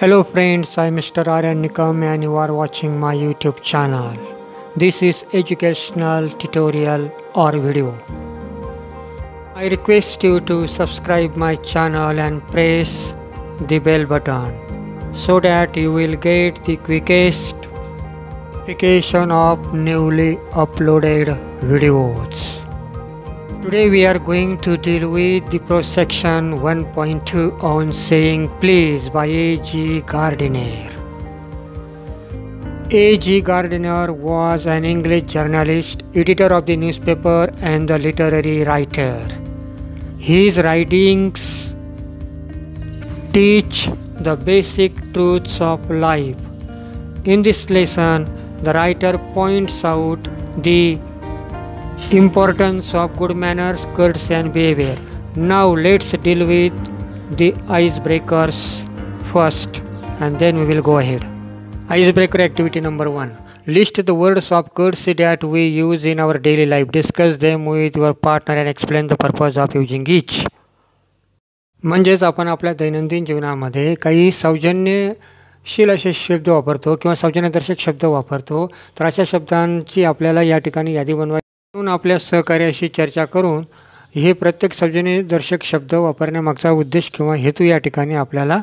Hello friends, I am Mr. Aryan Nikam and you are watching my YouTube channel. This is educational tutorial or video. I request you to subscribe my channel and press the bell button so that you will get the quickest notification of newly uploaded videos. Today we are going to deal with the pro section 1.2 on Saying Please by A.G. Gardiner. A.G. Gardiner was an English journalist, editor of the newspaper and a literary writer. His writings teach the basic truths of life. In this lesson, the writer points out the importance of good manners, courtesy and behavior. Now let's deal with the icebreakers first and then we will go ahead. Icebreaker activity number 1. List the words of courtesy that we use in our daily life. Discuss them with your partner and explain the purpose of using each. म्हणजेच आपण आपल्या दैनंदिन जीवनामध्ये काही सौजन्यशील असे शब्द वापरतो किंवा सौजन्यदर्शक शब्द वापरतो, तर अशा शब्दांची आपल्याला या ठिकाणी यादी बनवायची. आपल्या सहकार्याशी चर्चा करून हे प्रत्येक सौजन्यदर्शक शब्द वापरण्यामागचा उद्देश किंवा हेतू या ठिकाणी आपल्याला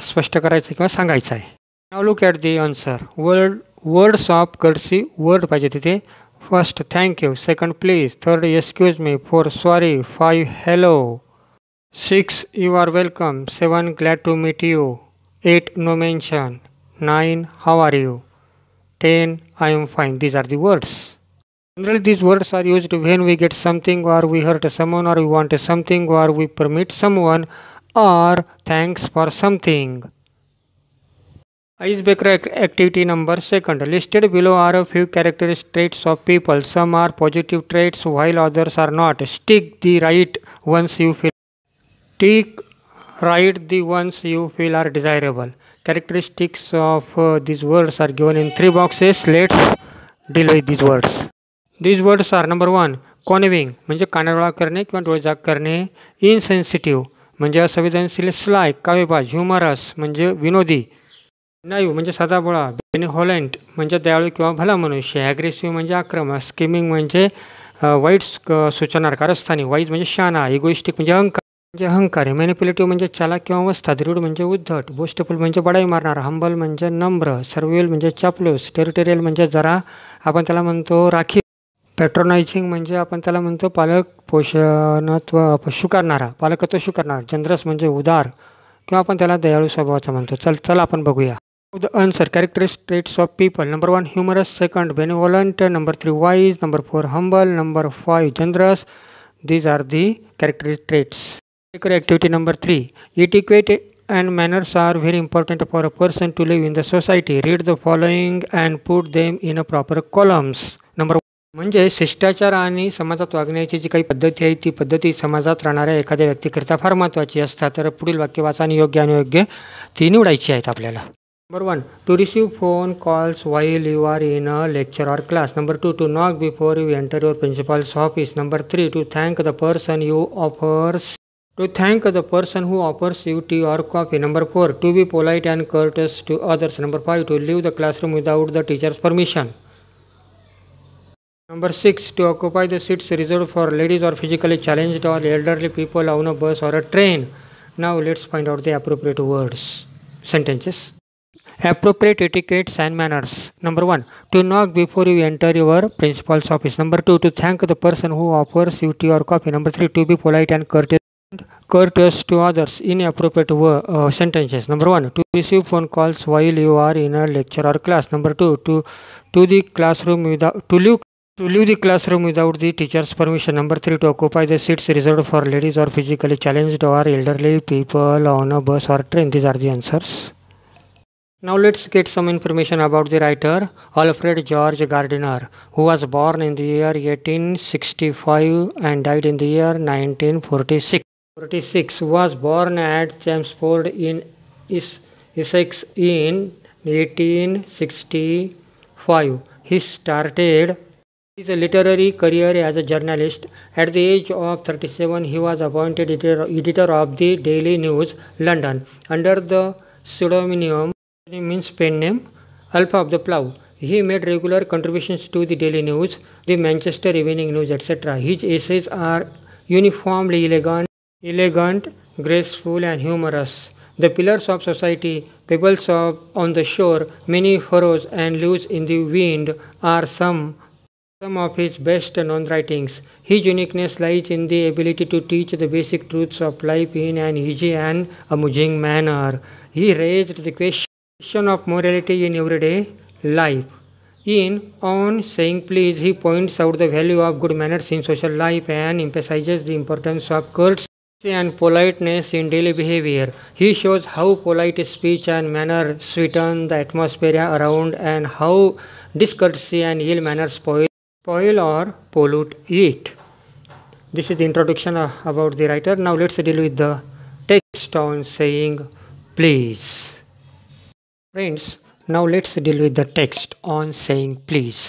स्पष्ट करायचा किंवा सांगायचा आहे. Now look at the answer. Words of courtesy word पाहिजे तिथे. First thank you, second please, third excuse me, 4 sorry, 5 hello, 6 you are welcome, 7 glad to meet you, 8 no mention, 9 how are you, 10 I am fine. These are the words. Generally, these words are used when we get something or we hurt someone or we want something or we permit someone or thanks for something. Icebreaker activity number 2. Listed below are a few characteristic traits of people. Some are positive traits while others are not. Stick the right ones you feel. Write the ones you feel are desirable. Characteristics of these words are given in 3 boxes. Let's deal with these words. These words are number 1. कॉनिविंग म्हणजे कानाडोळा करणे किंवा डोळेझाक करणे. Insensitive म्हणजे असंवेदनशील. स्लाय कावेबाज. Humorous म्हणजे विनोदी. नाईव म्हणजे साधाबोळा. बेनिव्होलेंट म्हणजे दयाळू किंवा भला मनुष्य. ॲग्रेसिव्ह म्हणजे आक्रमक. स्कीमिंग म्हणजे वाईट सूचना कारस्थानी. वाईज म्हणजे शहाणा. इगोइस्टिक म्हणजे अहंकारी. मॅनिप्युलेटिव्ह म्हणजे चालाक किंवा वस्ताद. रूड म्हणजे उद्धट. बोस्टफुल म्हणजे बडाई मारणारा. हंबल म्हणजे नम्र. सर्व्हिल म्हणजे चापलूस. टेरिटोरियल म्हणजे जरा आपण त्याला म्हणतो राखी. पॅट्रोनायझिंग म्हणजे आपण त्याला म्हणतो पालक स्वीकारणारा, पालकत्व स्वीकारणारा. जनरस म्हणजे उदार किंवा आपण त्याला दयाळू स्वभावाचा म्हणतो. चला आपण बघूया. The answer. Characteristic traits of people. Number 1 humorous, second benevolent, number 3 wise, number 4 humble, number 5 generous. These are the characteristic traits. Activity number 3. Etiquette and manners are very important for a person to live in the society. Read the following and put them in a proper columns. Number 1. म्हणजे शिष्टाचार आणि समाजात वागण्याची जी काही पद्धती आहे ती पद्धती समाजात राहणाऱ्या एखाद्या व्यक्तीकरिता फार महत्त्वाची असतात. तर पुढील वाक्य वाचा आणि योग्य आणि अयोग्य ती निवडायची आहेत आपल्याला. Number 1. To receive phone calls while you are in a lecture or class. Number 2. To knock before you enter your principal's office. Number 3. To thank the person who offers you tea or coffee. Number 4. To be polite and courteous to others. Number 5. To leave the classroom without the teacher's permission. Number 6. To occupy the seats reserved for ladies or physically challenged or elderly people on a bus or a train. Now let's find out the appropriate words. Sentences. Appropriate etiquettes and manners. Number 1. To knock before you enter your principal's office. Number 2. To thank the person who offers you tea or coffee. Number 3. To be polite and courteous to others. Inappropriate sentences. Number 1. To receive phone calls while you are in a lecture or class. Number 2. To leave the classroom without the teacher's permission. Number 3. To occupy the seats reserved for ladies or physically challenged or elderly people on a bus or train. These are the answers. Now let's get some information about the writer Alfred George Gardiner, who was born in the year 1865 and died in the year 1946. Was born at Chelmsford in Essex in 1865. He started his literary career as a journalist. At the age of 37, he was appointed editor of the Daily News, London. Under the pseudonym means pen name, Alpha of the Plough. He made regular contributions to the Daily News, the Manchester Evening News, etc. His essays are uniformly elegant, graceful, and humorous. The pillars of society, pebbles on the shore, many furrows and leaves in the wind are some of his best known writings. His uniqueness lies in the ability to teach the basic truths of life in an easy and amusing manner. He raised the question of morality in everyday life. In On Saying Please, he points out the value of good manners in social life and emphasizes the importance of courtesy and politeness in daily behavior. He shows how polite speech and manner sweeten the atmosphere around and how discourtesy and ill manners spoil or pollute it. This is the introduction about the writer. Now let's deal with the text on saying please. Friends, now let's deal with the text on saying please.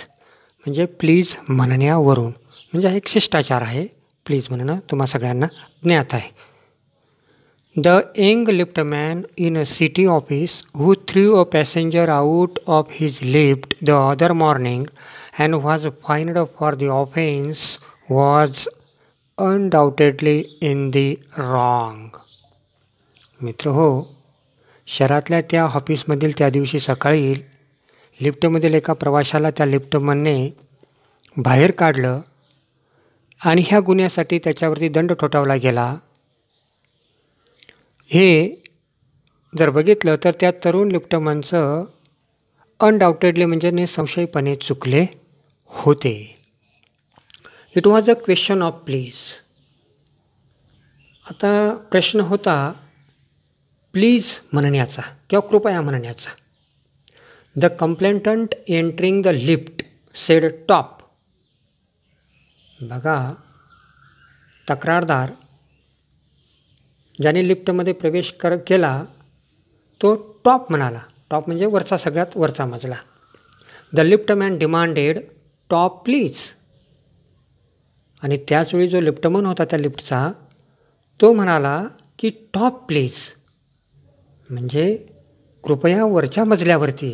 म्हणजे please म्हणण्यावरून, म्हणजे हा एक शिष्टाचार आहे. Please म्हणणं तुम्हा सगळ्यांना ज्ञात आहे. The young liftman in a city office who through a passenger out of his lift the other morning and was fined for the offense was undoubtedly in the wrong. मित्र हो, शहरातल्या त्या ऑफिसमधील त्या दिवशी सकाळी लिफ्टमधील एका प्रवाशाला त्या लिफ्टमनने बाहेर काढलं आणि ह्या गुन्ह्यासाठी त्याच्यावरती दंड ठोठावला गेला. हे जर बघितलं तर त्या तरुण लिफ्टमनचं अनडाउटेडली म्हणजे निसंशयपणे चुकले होते. It was a question of please. आता प्रश्न होता प्लीज म्हणण्याचा किंवा कृपया म्हणण्याचा. The complainant entering the lift said top. बघा, तक्रारदार ज्याने लिफ्टमध्ये प्रवेश केला तो टॉप म्हणाला. टॉप म्हणजे वरचा, सगळ्यात वरचा मजला. The liftman demanded top please. आणि त्याचवेळी जो लिफ्टमन होता त्या लिफ्टचा तो म्हणाला की टॉप प्लीज म्हणजे कृपया वरच्या मजल्यावरती.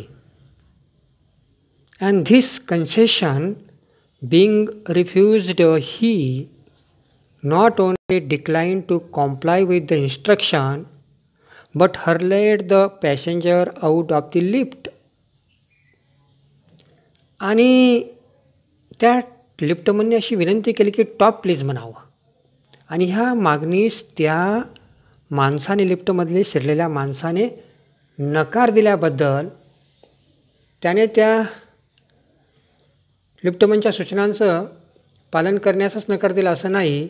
And this concession being refused, he not only declined to comply with the instruction but hurled the passenger out of the lift. आणि त्या लिफ्टमनने अशी विनंती केली की टॉप प्लीज म्हणावं. आणि ह्या मागणीस त्या माणसाने, लिफ्टमधले शिरलेल्या माणसाने नकार दिल्याबद्दल त्याने त्या लिफ्टमनच्या सूचनांचं पालन करण्यासच नकार दिला असं नाही,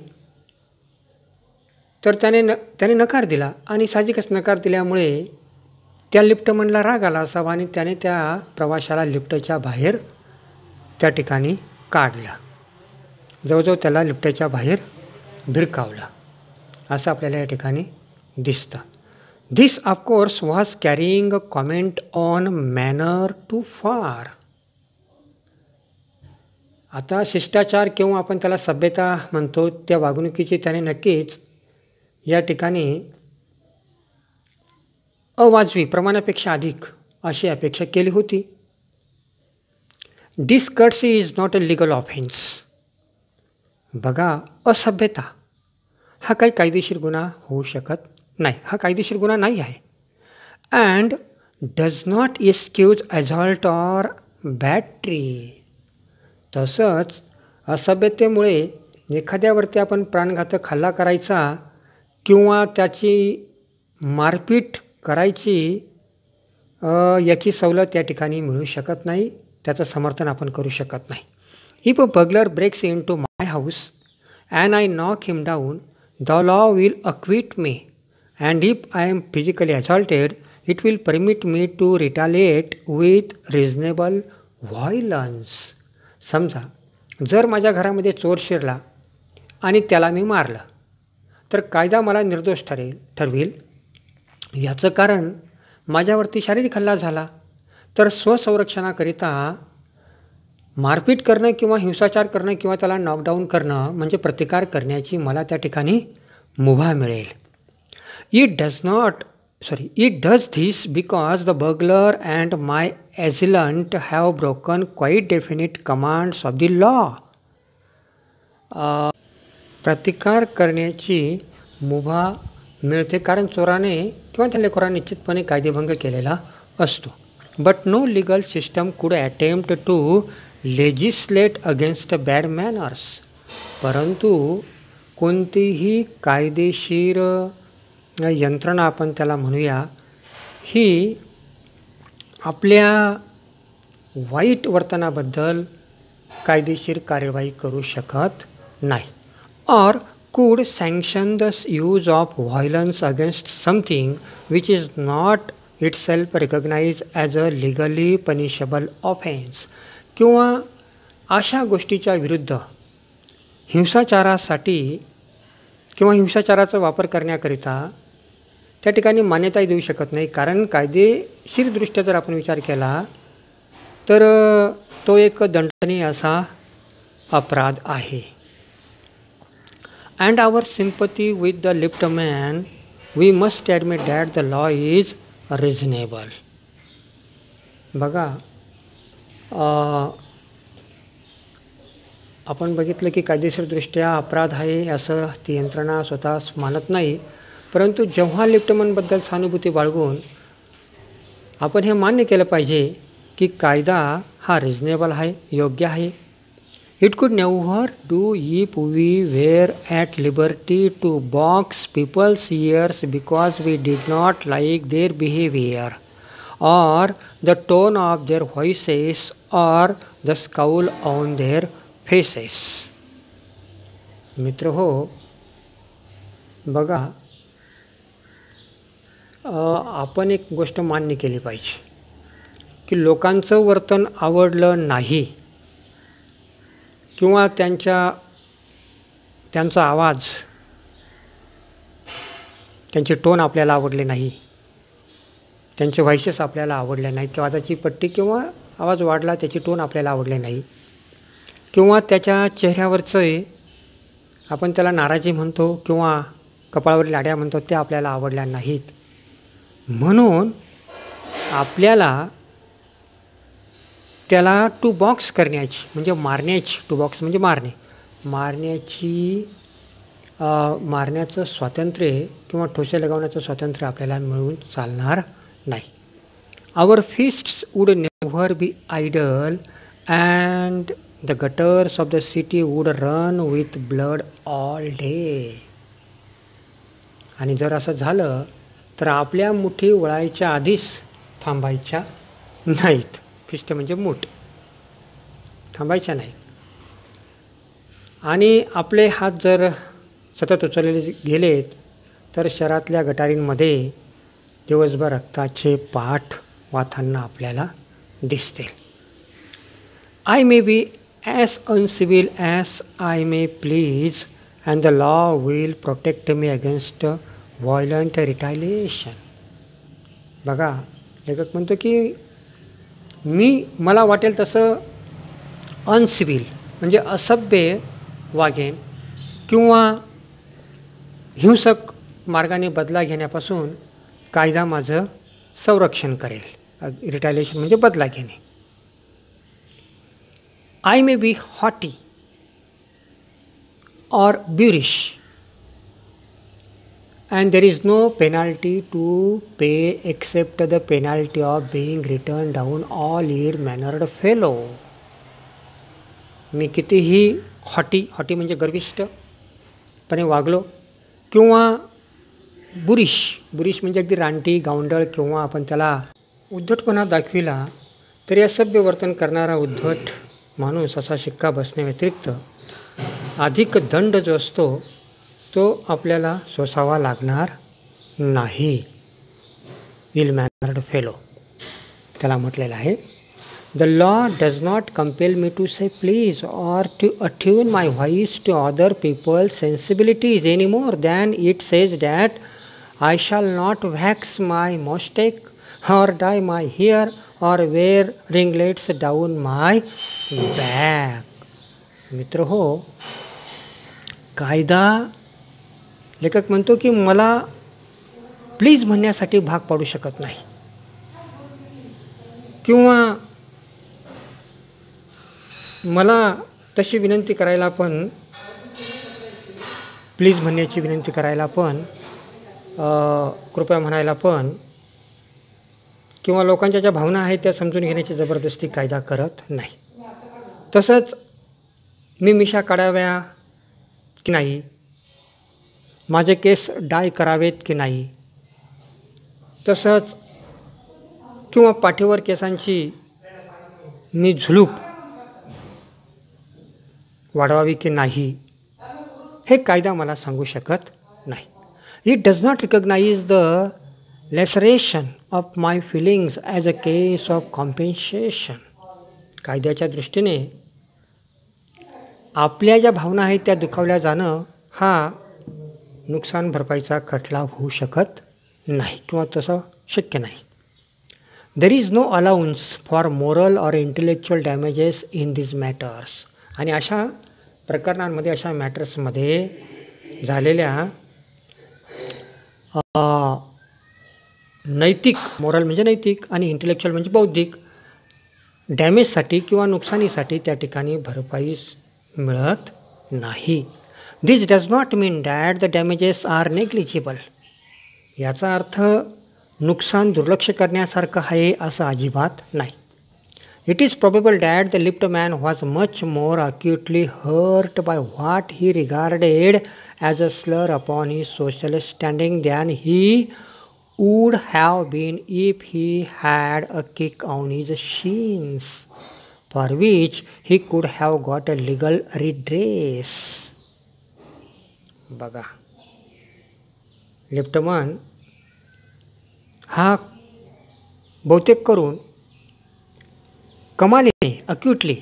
तर त्याने नकार दिला. आणि साहजिकच नकार दिल्यामुळे त्या लिफ्टमनला राग आला असावा आणि त्याने त्या प्रवाशाला लिफ्टच्या बाहेर त्या ठिकाणी काढलं. जवळजवळ त्याला लिफ्टच्या बाहेर भिरकावलं असं आपल्याला या ठिकाणी दिसतं. This of course was carrying a comment on manner too far. आता शिष्टाचार किंवा आपण त्याला सभ्यता म्हणतो त्या वागणुकीची त्याने नक्कीच या ठिकाणी अवाजवी, प्रमाणापेक्षा अधिक अशी अपेक्षा केली होती. Discourtesy is not a legal offence. बघा, असभ्यता हा काही कायदेशीर गुन्हा होऊ शकत नाही, हा कायदेशीर गुन्हा नाही आहे. And does not excuse assault or battery. तसंच असभ्यतेमुळे एखाद्यावरती आपण प्राणघातक हल्ला करायचा किंवा त्याची मारपीट करायची याची सवलत या ठिकाणी मिळू शकत नाही, त्याचं समर्थन आपण करू शकत नाही. If a burglar breaks into my house and I knock him down the law will acquit me and if I am physically assaulted it will permit me to retaliate with reasonable violence. समजा जर माझ्या घरामध्ये चोर शिरला आणि त्याला मी मारलं तर कायदा मला निर्दोष ठरवेल. याचं कारण माझ्यावरती शारीरिक हल्ला झाला, तर स्वसंरक्षणाकरिता मारपीट करणं किंवा हिंसाचार करणं किंवा त्याला नॉकडाऊन करणं म्हणजे प्रतिकार करण्याची मला त्या ठिकाणी मुभा मिळेल. It does not sorry, it does this because the burglar and my assailant have broken quite definite commands of the law. प्रतिकार करण्याची मुभा मिळते कारण चोराने किंवा त्या लेकराने निश्चितपणे कायदेभंग केलेला असतो. But no legal system could attempt to legislate against bad manners. परंतु कोणतीही कायदेशीर यंत्रणा आपण त्याला म्हणूया ही आपल्या वाईट वर्तनाबद्दल कायदेशीर कार्यवाही करू शकत नाही. or could sanction the use of violence against something which is not itself recognized as a legally punishable offense. किंवा अशा गोष्टीच्या विरुद्ध हिंसाचारासाठी किंवा हिंसाचाराचा वापर करण्याकरिता त्या ठिकाणी मान्यता देऊ शकत नाही कारण कायदेशीरदृष्ट्या जर आपण विचार केला तर तो एक दंडनीय असा अपराध आहे. And our sympathy with the lift man, we must admit that the law is reasonable. बघा आपण बघितलं की कायदेशीरदृष्ट्या अपराध आहे असं ती यंत्रणा स्वतःच मानत नाही. परंतु जेव्हा लिफ्टमनबद्दल सहानुभूती बाळगून आपण हे मान्य केलं पाहिजे की कायदा हा रिजनेबल आहे, योग्य आहे. It could never do if we were at liberty to box people's ears because we did not like their behavior or the tone of their voices or the scowl on their faces. मित्र हो, बघा आपण एक गोष्ट मान्य केली पाहिजे की लोकांचं वर्तन आवडलं नाही किंवा त्यांचा आवाज, त्यांचे टोन आपल्याला आवडले नाही, त्यांचे व्हॉइसेस आपल्याला आवडले नाही किंवा आवाजाची पट्टी किंवा आवाज वाढला त्याची टोन आपल्याला आवडले नाही किंवा त्याच्या चेहऱ्यावरचं आपण त्याला नाराजी म्हणतो किंवा कपाळावरील लाड्या म्हणतो ते आपल्याला आवडल्या नाहीत. म्हणून आपल्याला त्याला टू बॉक्स करण्याची म्हणजे मारण्याची, टू बॉक्स म्हणजे मारण्याचं स्वातंत्र्य किंवा ठोसे लगावण्याचं स्वातंत्र्य आपल्याला मिळून चालणार नाही. Our fists would never be idle and the gutters of the city would run with blood all day. आणि जर असं झालं तर आपल्या मुठी वळायच्या आधीच थांबायच्या नाहीत. फिस्ट म्हणजे मूठ, थांबायच्या नाही. आणि आपले हात जर सतत उचलले गेलेत तर शहरातल्या गटारींमध्ये दिवसभर रक्ताचे पाठ वाहताना आपल्याला दिसतील. I may be as uncivil as I may please and the law will protect me against violent retaliation. बघा लेखक म्हणतो की मला वाटेल तसं अनसिव्हिल म्हणजे असभ्य वागेन किंवा हिंसक मार्गाने बदला घेण्यापासून कायदा माझं संरक्षण करेल. रिटायलेशन म्हणजे बदला घेणे. I may be haughty or boorish and there is no penalty to pay except the penalty of being written down all ill-mannered fellow. मी कितीही हॉटी म्हणजे गर्विष्ठपणे वागलो किंवा बुरिश म्हणजे अगदी रानटी गावंडळ किंवा आपण त्याला उद्धटपणा दाखविला तरी असभ्य वर्तन करणारा उद्धट माणूस असा शिक्का बसण्या व्यतिरिक्त अधिक दंड जो असतो तो आपल्याला सोसावा लागणार नाही. इल मॅनर्ड फेलो त्याला म्हटलेलं आहे. The law does not compel me to say please or to attune my voice to other people's sensibilities any more than it says that I shall not wax my moustache or dye my hair or wear ringlets down my back. मित्र हो, कायदा लेखक म्हणतो की मला please म्हणण्यासाठी भाग पाडू शकत नाही, किंवा मला तशी विनंती करायला पण, प्लीज म्हणण्याची विनंती करायला पण, कृपया म्हणायला पण, किंवा लोकांच्या ज्या भावना आहेत त्या समजून घेण्याची जबरदस्ती कायदा करत नाही. तसंच मी मिशा काढाव्या की नाही, माझे केस डाय करावेत की नाही, तसंच किंवा पाठीवर केसांची मी झुलूप वाढवावी की नाही, हे कायदा मला सांगू शकत नाही. It does not recognise the laceration of my feelings as a case of compensation. कायद्याच्या दृष्टीने आपल्या ज्या भावना आहेत त्या दुखावल्या जाणं हा नुकसान भरपाईचा खटला होऊ शकत नाही, किंवा तसं शक्य नाही. There is no allowance for moral or intellectual damages in this matters. आणि अशा प्रकरणांमध्ये, अशा मॅटर्समध्ये झालेल्या नैतिक, मोरल म्हणजे नैतिक आणि इंटेलेक्च्युअल म्हणजे बौद्धिक डॅमेजसाठी किंवा नुकसानीसाठी त्या ठिकाणी भरपाई मिळत नाही. This does not mean that the damages are negligible. याचा अर्थ नुकसान दुर्लक्ष करण्यासारखं आहे असं अजिबात नाही. It is probable that the lift man was much more acutely hurt by what he regarded as a slur upon he social standing than he would have been if he had a kick on his shins, for which he could have got a legal redress. बघा, liftman हा बहुतेक करून कमालीने, acutely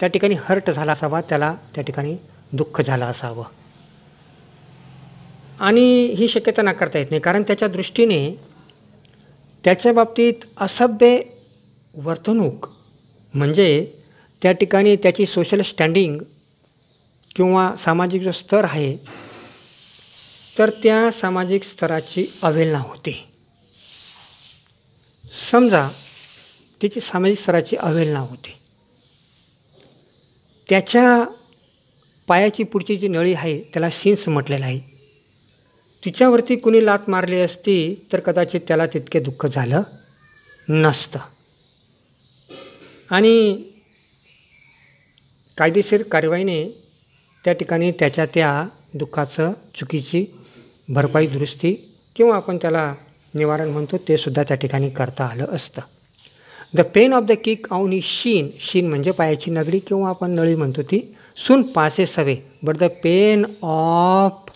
त्या ठिकाणी hurt झाला असावा, त्याला त्या ठिकाणी दुःख झालं असावं. आणि ही शक्यता नाकारता येत नाही, कारण त्याच्या दृष्टीने त्याच्या बाबतीत असभ्य वर्तणूक म्हणजे त्या ठिकाणी त्याची सोशल स्टँडिंग किंवा सामाजिक जो स्तर आहे तर त्या सामाजिक स्तराची अवहेलना होते. समजा त्याची सामाजिक स्तराची अवहेलना होते, त्याच्या पायाची पुढची जी नळी आहे त्याला शिन्स म्हटलेलं आहे, तिच्यावरती कुणी लात मारली असती तर कदाचित त्याला तितके दुःख झालं नसतं. आणि कायदेशीर कारवाईने त्या ठिकाणी त्याच्या त्या दुःखाचं, चुकीची भरपाई, दुरुस्ती किंवा आपण त्याला निवारण म्हणतो ते सुद्धा त्या ठिकाणी करता आलं असतं. The pain of the kick on he shin, shin म्हणजे पायाची नगडी किंवा आपण नळी म्हणतो ती, soon passes away but the pain of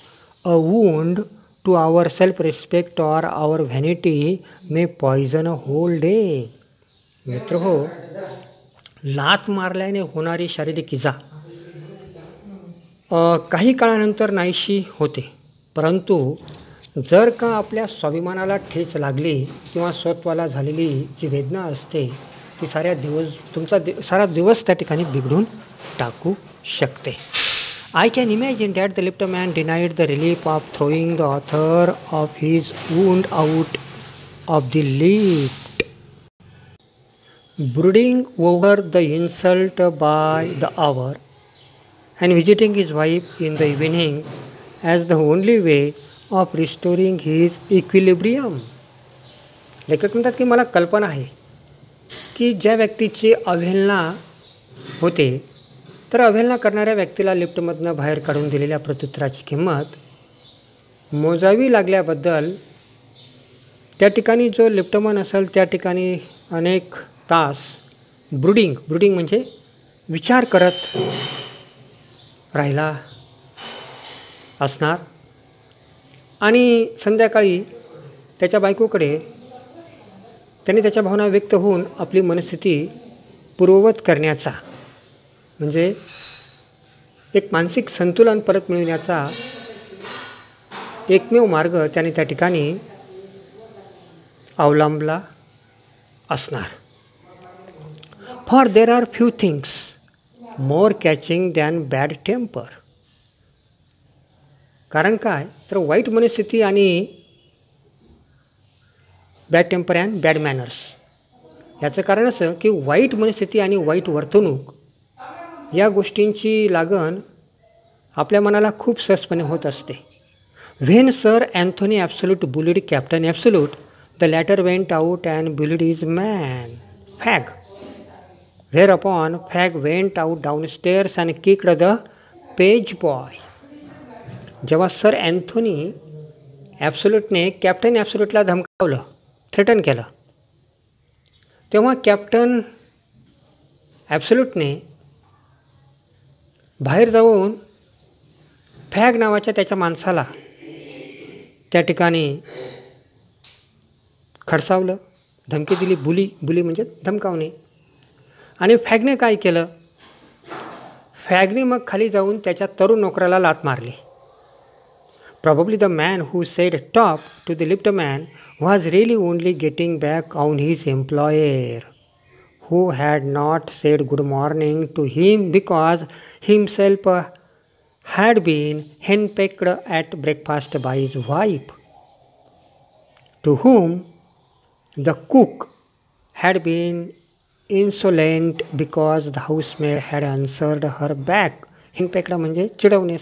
a wound to our self respect or our vanity may poison a whole day. मित्र हो, लात मारल्याने होणारी शारीरिक इजा काही काळानंतर नाहीशी होते, परंतु जर का आपल्या स्वाभिमानाला ठेच लागली किंवा स्वत्वाला झालेली जी वेदना असते ती सारा दिवस त्या ठिकाणी बिघडून टाकू शकते. I can imagine that the lift man denied the relief of throwing the author of his wound out of the lift, brooding over the insult by the hour and visiting his wife in the evening as the only way of restoring his equilibrium. लेखक म्हणतात की मला कल्पना आहे की ज्या व्यक्तीची अवहेलना होते तर अवहेलना करणाऱ्या व्यक्तीला लिफ्टमधनं बाहेर काढून दिलेल्या प्रत्युत्तराची किंमत मोजावी लागल्याबद्दल त्या ठिकाणी जो लिफ्टमन असेल त्या ठिकाणी अनेक तास ब्रुडिंग म्हणजे विचार करत राहिला असणार. आणि संध्याकाळी त्याच्या बायकोकडे त्याने त्याच्या भावना व्यक्त होऊन आपली मनस्थिती पूर्ववत करण्याचा, म्हणजे एक मानसिक संतुलन परत मिळवण्याचा एकमेव मार्ग त्याने त्या ठिकाणी अवलंबला असणार. For there are few things more catching than bad temper. कारण काय तर वाईट मनस्थिती आणि bad temper and bad manners. याचं कारण असं की वाईट मनस्थिती आणि वाईट वर्तणूक या गोष्टींची लागण आपल्या मनाला खूप सहजपणे होत असते. When sir Anthony Absolute bullied Captain Absolute, the latter went out and bullied is man Fag. Whereupon Fag went out downstairs and kicked the page boy. जेव्हा सर अँथोनी ॲब्सोल्यूटने कॅप्टन ॲब्सोल्यूटला धमकावलं, थ्रेटन केलं, तेव्हा कॅप्टन ॲब्सोल्यूटने बाहेर जाऊन फॅग नावाच्या त्याच्या माणसाला त्या ठिकाणी खडसावलं, धमकी दिली. बुली म्हणजे धमकावणे. आणि फॅगने काय केलं? फॅगने मग खाली जाऊन त्याच्या तरुण नोकराला लाथ मारली. Probably the man who said top to the lift man was really only getting back on his employer who had not said good morning to him because himself had been henpecked at breakfast by his wife, to whom the cook had been insolent because the housemaid had answered her back. henpecked म्हणजे चिडवणे,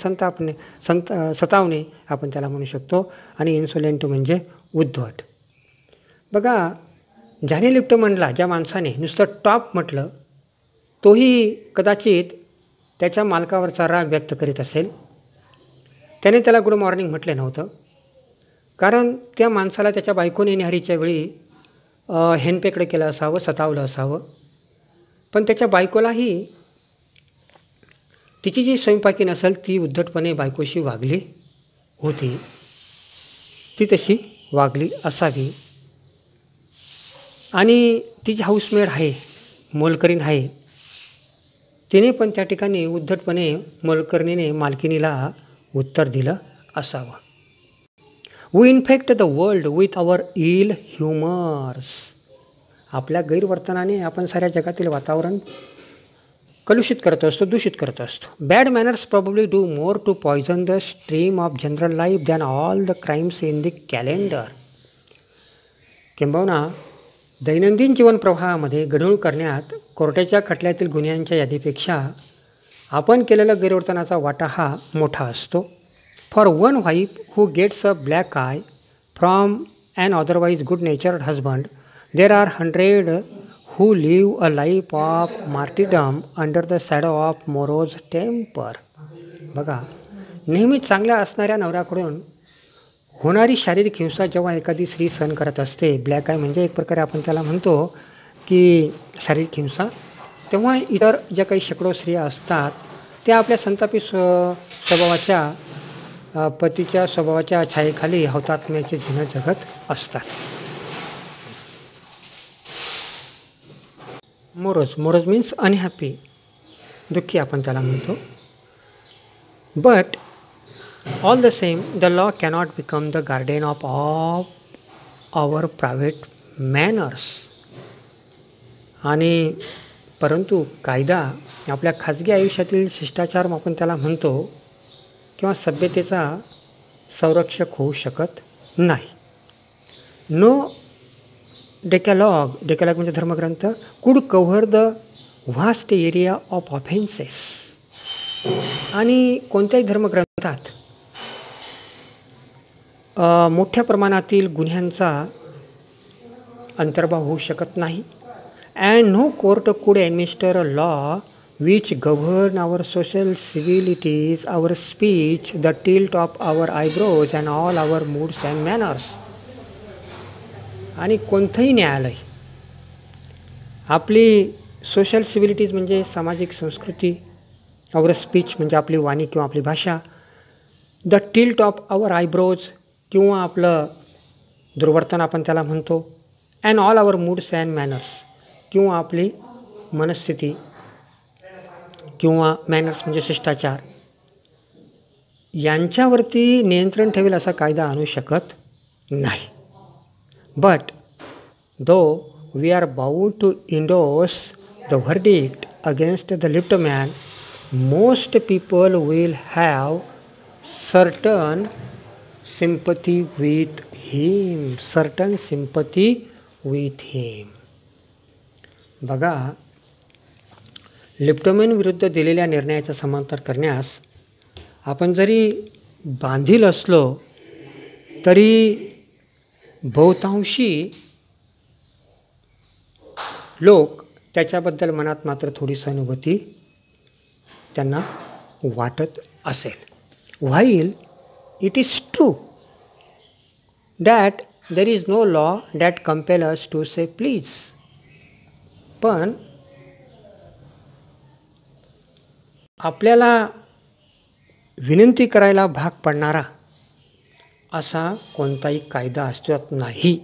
सतावणे आपण त्याला म्हणू शकतो. आणि इन्सोलेंट म्हणजे उद्धट. बघा, ज्याने लिफ्ट म्हणला, ज्या माणसाने नुसतं टॉप म्हटलं, तोही कदाचित त्याच्या मालकावरचा राग व्यक्त करीत असेल. त्याने त्याला गुड मॉर्निंग म्हटले नव्हतं, कारण त्या माणसाला त्याच्या बायकोने न्याहारीच्या वेळी हेनपेकडे केलं असावं, सतावलं असावं. पण त्याच्या बायकोलाही तिची जी स्वयंपाकी नसेल ती उद्धटपणे बायकोशी वागली होती, ती तशी वागली असावी. आणि ती जी हाऊसमेड आहे, मोलकरीण आहे, तिने पण त्या ठिकाणी उद्धटपणे मोलकरणीने मालकिनीला उत्तर दिलं असावं. We infect the world with our ill humours. आपल्या गैरवर्तनाने आपण साऱ्या जगातील वातावरण कलुषित करत असतो, दूषित करत असतो. Bad manners probably do more to poison the stream of general life than all the crimes in the calendar. किंबहुना दैनंदिन जीवन प्रवाहामध्ये गढूळ करण्यात कोर्टाच्या खटल्यातील गुन्ह्यांच्या यादीपेक्षा आपण केलेला गैरवर्तनाचा वाटा हा मोठा असतो. For one wife who gets a black eye from an otherwise good natured husband, there are 100 who live a life of martyrdom under the shadow of Moro's temper. बघा, नेहमी चांगल्या असणाऱ्या नवऱ्याकडून होणारी शारीरिक हिंसा जेव्हा एखादी स्त्री सहन करत असते, ब्लॅक आय म्हणजे एक प्रकारे आपण त्याला म्हणतो की शारीरिक हिंसा, तेव्हा इतर ज्या काही शेकडो स्त्रिया असतात त्या आपल्या संतापी स्वभावाच्या पतीच्या स्वभावाच्या छायेखाली हौतात्म्याचे जीवन जगत असतात. मोरोज मीन्स अनहॅपी, दुःखी आपण त्याला म्हणतो. But all the same the law cannot become the guardian of our private manners. आणि परंतु कायदा आपल्या खाजगी आयुष्यातील शिष्टाचार आपण त्याला म्हणतो किंवा सभ्यतेचा संरक्षक होऊ शकत नाही. नो डेकॅलॉग म्हणजे धर्मग्रंथ कुड cover the vast area of offences. आणि कोणत्याही धर्मग्रंथात मोठ्या प्रमाणातील गुन्ह्यांचा अंतर्भाव होऊ शकत नाही. And no court could administer a law which govern our social civilities, our speech, the tilt of our eyebrows and all our moods and manners. आणि कोणतंही न्यायालय आपली सोशल सिव्हिलिटीज म्हणजे सामाजिक संस्कृती, आवर स्पीच म्हणजे आपली वाणी किंवा आपली भाषा, the tilt of our eyebrows किंवा आपलं दुर्वर्तन आपण त्याला म्हणतो, and all our moods and manners किंवा आपली मनस्थिती किंवा मॅनर्स म्हणजे शिष्टाचार, यांच्यावरती नियंत्रण ठेवेल असा कायदा आणू शकत नाही. But though we are bound to endorse the verdict against the lift man, most people will have certain sympathy with him, certain sympathy with him. बघा, लिप्टोमेन विरुद्ध दिलेल्या निर्णयाचा समांतर करण्यास आपण जरी बांधील असलो तरी बहुतांशी लोक त्याच्याबद्दल मनात मात्र थोडी सहानुभूती त्यांना वाटत असेल. While it is true that there is no law that compel us to say please, पण आपल्याला विनंती करायला भाग पडणारा असा कोणताही कायदा अस्तित्वात नाही.